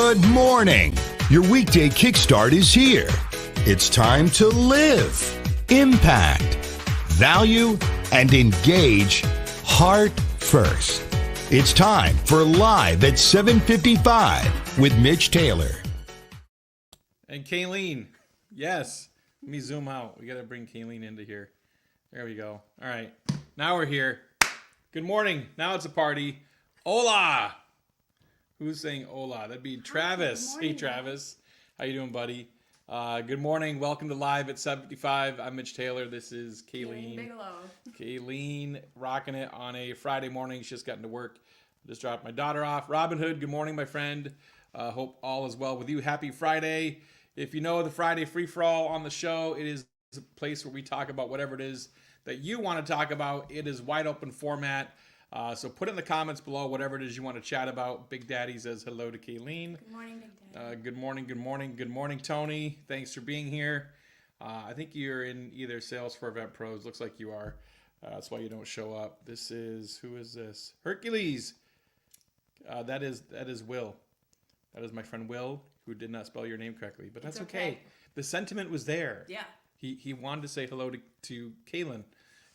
Good morning. Your weekday kickstart is here. It's time to live, impact, value, and engage heart first. It's time for Live at 7:55 with Mitch Taylor. And Kayleen, yes. Let me zoom out. We got to bring Kayleen into here. There we go. All right. Now we're here. Good morning. Now it's a party. Hola. Who's saying hola? That'd be Travis. Morning, Hey, Travis. How you doing, buddy? Good morning. Welcome to Live at 7:55. I'm Mitch Taylor. This is Kayleen. Bigelow. Kayleen rocking it on a Friday morning. She's just gotten to work. Just dropped my daughter off. Robin Hood, good morning, my friend. Hope all is well with you. Happy Friday. If you know the Friday free-for-all on the show, it is a place where we talk about whatever it is that you want to talk about. It is wide open format. So put in the comments below whatever it is you want to chat about. Big Daddy says hello to Kayleen. Good morning, Big Daddy. Good morning, good morning, good morning, Tony. Thanks for being here. I think you're in either sales for Event Pros. Looks like you are. That's why you don't show up. Who is this? Hercules. That is Will. That is my friend Will, who did not spell your name correctly. But that's okay. The sentiment was there. Yeah. He wanted to say hello to Kaylin.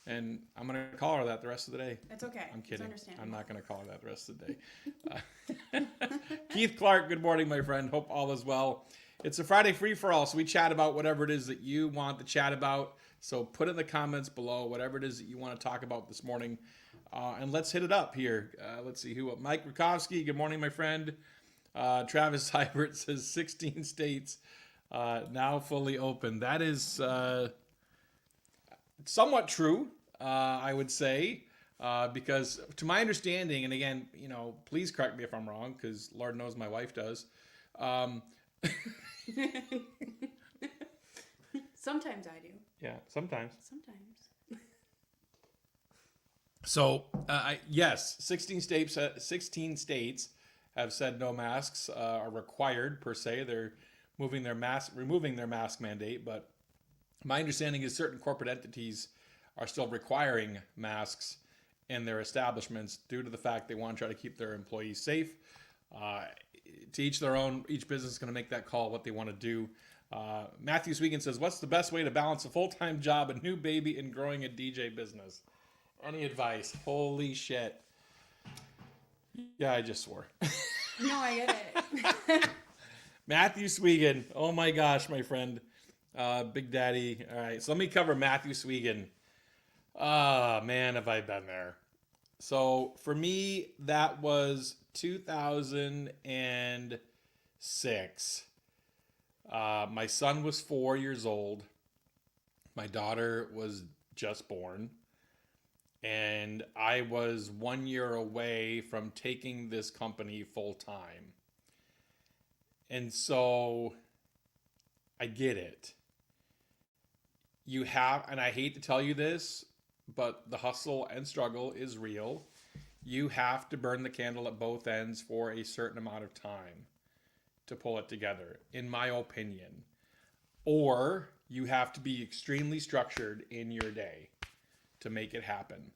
And I'm going to call her that the rest of the day. It's okay. I'm kidding. It's understandable. I'm not going to call her that the rest of the day. Keith Clark, good morning, my friend. Hope all is well. It's a Friday free-for-all, so we chat about whatever it is that you want to chat about. So put in the comments below whatever it is that you want to talk about this morning. And let's hit it up here. Let's see who. Mike Rutkowski, good morning, my friend. Travis Hybert says 16 states now fully open. That is somewhat true, I would say, because to my understanding, and again, please correct me if I'm wrong, because Lord knows my wife does. Sometimes I do. Yeah, sometimes. Sometimes. So, yes, 16 states have said no masks are required per se. They're removing their mask mandate, but my understanding is certain corporate entities are still requiring masks in their establishments due to the fact they want to try to keep their employees safe. To each their own. Each business is going to make that call, what they want to do. Matthew Swegan says, what's the best way to balance a full-time job, a new baby, and growing a DJ business? Any advice? Holy shit. Yeah, I just swore. No, I get it. Matthew Swegan. Oh my gosh, my friend. Big Daddy. All right, so let me cover Matthew Swegan. Man, have I been there. So for me, that was 2006. My son was 4 years old. My daughter was just born. And I was 1 year away from taking this company full time. And so I get it. You have, and I hate to tell you this, but the hustle and struggle is real. You have to burn the candle at both ends for a certain amount of time to pull it together, in my opinion. Or you have to be extremely structured in your day to make it happen.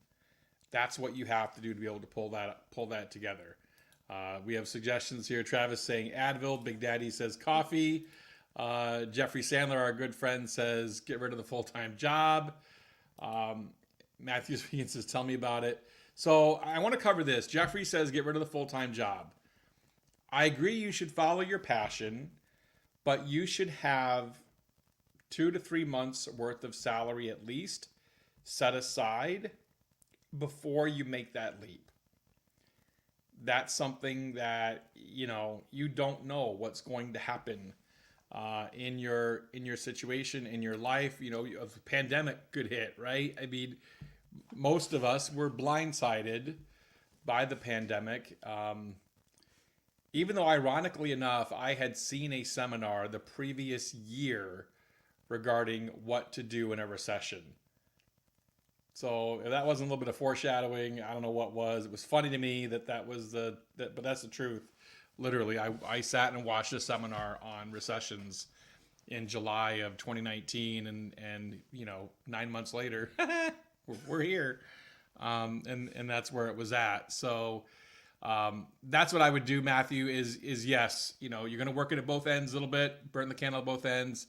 That's what you have to do to be able to pull that together. We have suggestions here. Travis saying Advil. Big Daddy says coffee. Jeffrey Sandler, our good friend, says get rid of the full-time job. Matthew Speaking says tell me about it. So I want to cover this. Jeffrey says get rid of the full-time job. I agree you should follow your passion, but you should have 2 to 3 months worth of salary at least set aside before you make that leap. That's something that, you don't know what's going to happen in your situation, in your life. A pandemic could hit, right? I mean, most of us were blindsided by the pandemic. Even though, ironically enough, I had seen a seminar the previous year regarding what to do in a recession. So if that wasn't a little bit of foreshadowing, I don't know what was. It was funny to me but that's the truth. Literally, I sat and watched a seminar on recessions in July of 2019, and 9 months later, we're here, and that's where it was at. So That's what I would do, Matthew, is yes, you know, you're going to work it at both ends a little bit, burn the candle at both ends.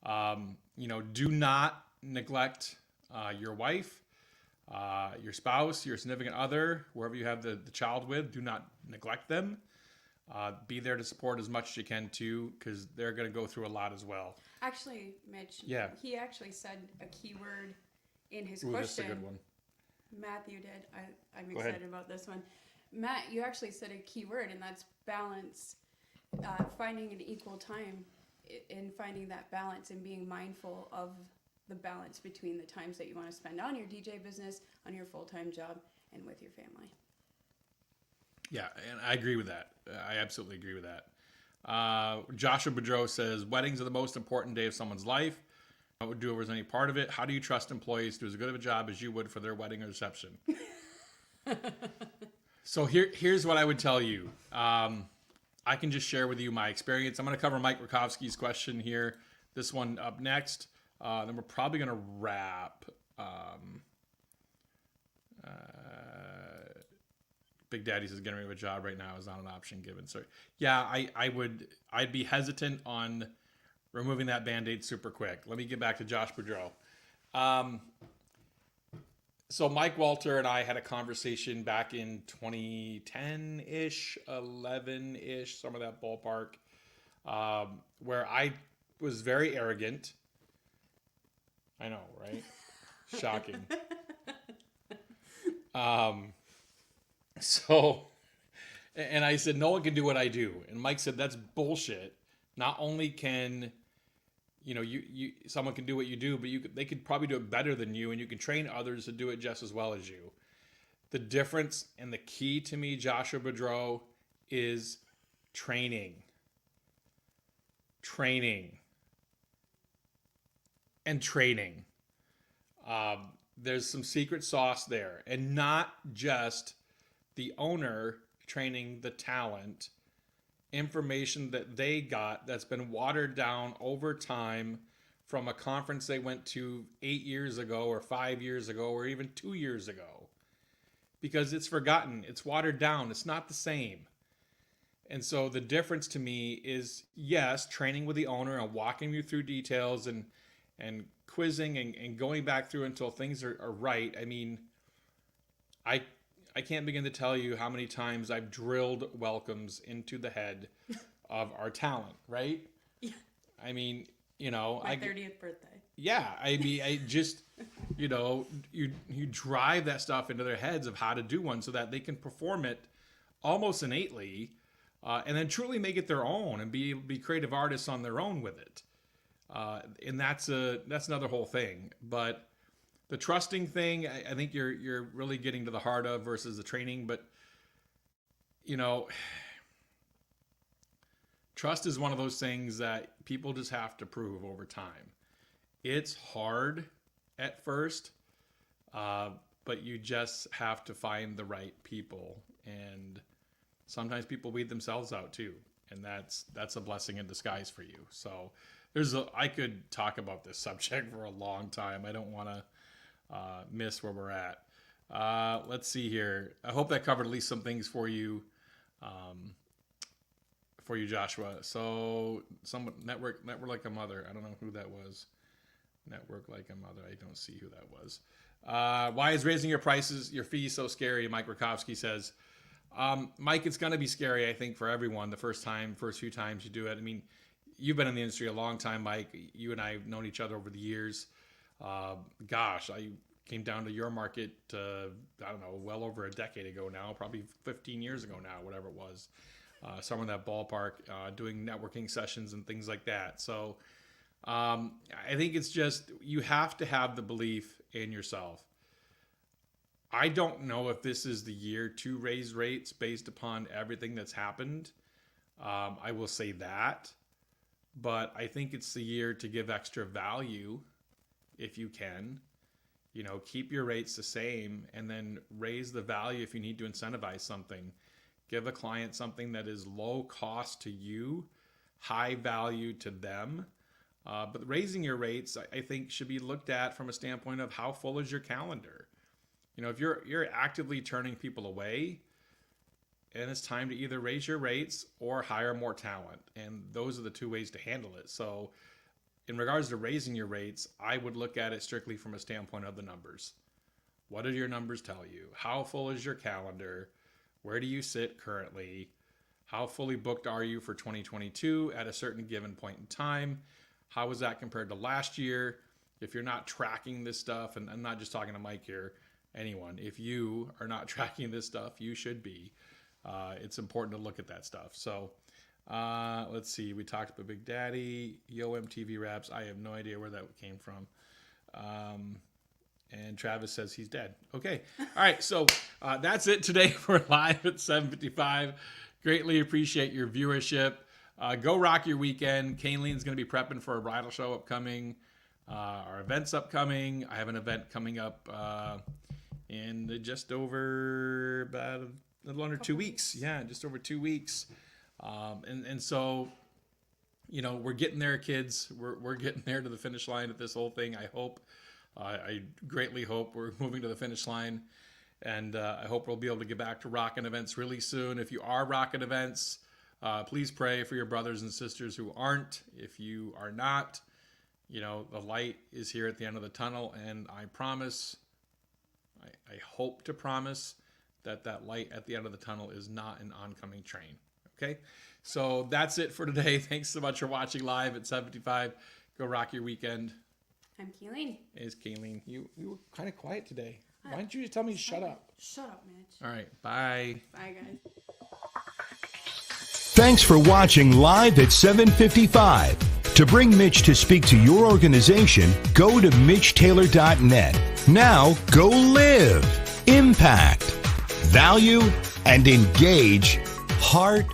You know, do not neglect your wife, your spouse, your significant other, wherever you have the child with. Do not neglect them. Be there to support as much as you can too, because they're going to go through a lot as well. Actually, Mitch, Yeah. he actually said a key word in his Ooh, question. this is a good one. Matthew did. I'm Go ahead. excited about this one. Matt, you actually said a key word, and that's balance. Finding an equal time in finding that balance and being mindful of the balance between the times that you want to spend on your DJ business, on your full-time job, and with your family. Yeah, and I agree with that. I absolutely agree with that. Joshua Boudreau says, weddings are the most important day of someone's life. What would do if there's any part of it? How do you trust employees to do as good of a job as you would for their wedding or reception? So here's what I would tell you. I can just share with you my experience. I'm going to cover Mike Rakowski's question here. This one up next. Then we're probably going to wrap. Big Daddy says getting rid of a job right now is not an option given. So yeah, I'd be hesitant on removing that Band-Aid super quick. Let me get back to Josh Boudreau. So Mike Walter and I had a conversation back in 2010-ish, 11-ish, some of that ballpark, where I was very arrogant. I know, right? Shocking. So, and I said, no one can do what I do. And Mike said, that's bullshit. Not only can, you know, someone can do what you do, but they could probably do it better than you, and you can train others to do it just as well as you. The difference and the key to me, Joshua Boudreau, is training. Training. And training. There's some secret sauce there, and not just the owner training the talent, information that they got that's been watered down over time from a conference they went to 8 years ago or 5 years ago or even 2 years ago, because it's forgotten, it's watered down, it's not the same. And so the difference to me is, yes, training with the owner and walking you through details and quizzing and going back through until things are right. I mean, I can't begin to tell you how many times I've drilled welcomes into the head of our talent, right? Yeah. I mean, you know, My 30th birthday. Yeah, I mean, I just, you know, you drive that stuff into their heads of how to do one so that they can perform it almost innately, and then truly make it their own and be creative artists on their own with it. And that's another whole thing. But the trusting thing, I think you're really getting to the heart of versus the training. But, you know, trust is one of those things that people just have to prove over time. It's hard at first, but you just have to find the right people. And sometimes people weed themselves out too. And that's a blessing in disguise for you. So I could talk about this subject for a long time. I don't want to miss where we're at. Let's see here. I hope that covered at least some things for you, Joshua. So some network like a mother. I don't know who that was. Network like a mother. I don't see who that was. Why is raising your fees so scary? Mike Rakowski says, Mike, it's going to be scary, I think, for everyone the first few times you do it. I mean, you've been in the industry a long time, Mike. You and I have known each other over the years. Gosh, I came down to your market, I don't know, well over a decade ago now, probably 15 years ago now, whatever it was. Somewhere in that ballpark, doing networking sessions and things like that. So I think it's just, you have to have the belief in yourself. I don't know if this is the year to raise rates based upon everything that's happened. I will say that. But I think it's the year to give extra value if you can. You know, keep your rates the same and then raise the value if you need to incentivize something. Give a client something that is low cost to you, high value to them. But raising your rates, I think, should be looked at from a standpoint of how full is your calendar. You know, if you're actively turning people away, and it's time to either raise your rates or hire more talent. And those are the two ways to handle it. So in regards to raising your rates, I would look at it strictly from a standpoint of the numbers. What do your numbers tell you? How full is your calendar? Where do you sit currently? How fully booked are you for 2022 at a certain given point in time? How is that compared to last year? If you're not tracking this stuff, and I'm not just talking to Mike here, anyone, if you are not tracking this stuff, you should be. It's important to look at that stuff. So let's see. We talked about Big Daddy, Yo MTV Raps. I have no idea where that came from. And Travis says he's dead. Okay. All right. So that's it today. We're live at 7:55. Greatly appreciate your viewership. Go rock your weekend. Kayleen's going to be prepping for a bridal show upcoming. Our event's upcoming. I have an event coming up in just over about a little under 2 weeks. Yeah, just over 2 weeks. And so, you know, we're getting there, kids. We're getting there to the finish line of this whole thing. I hope. I greatly hope we're moving to the finish line. And I hope we'll be able to get back to rocking events really soon. If you are rocking events, please pray for your brothers and sisters who aren't. If you are not, you know, the light is here at the end of the tunnel. And I promise, I hope to promise that light at the end of the tunnel is not an oncoming train. Okay? So that's it for today. Thanks so much for watching live at 7:55. Go rock your weekend. I'm Keeling. It's Kayleen. You were kind of quiet today. Why didn't you just tell me to shut up? Shut up, Mitch. All right. Bye. Bye, guys. Thanks for watching live at 7:55. To bring Mitch to speak to your organization, go to MitchTaylor.net. Now go live, impact, value, and engage heart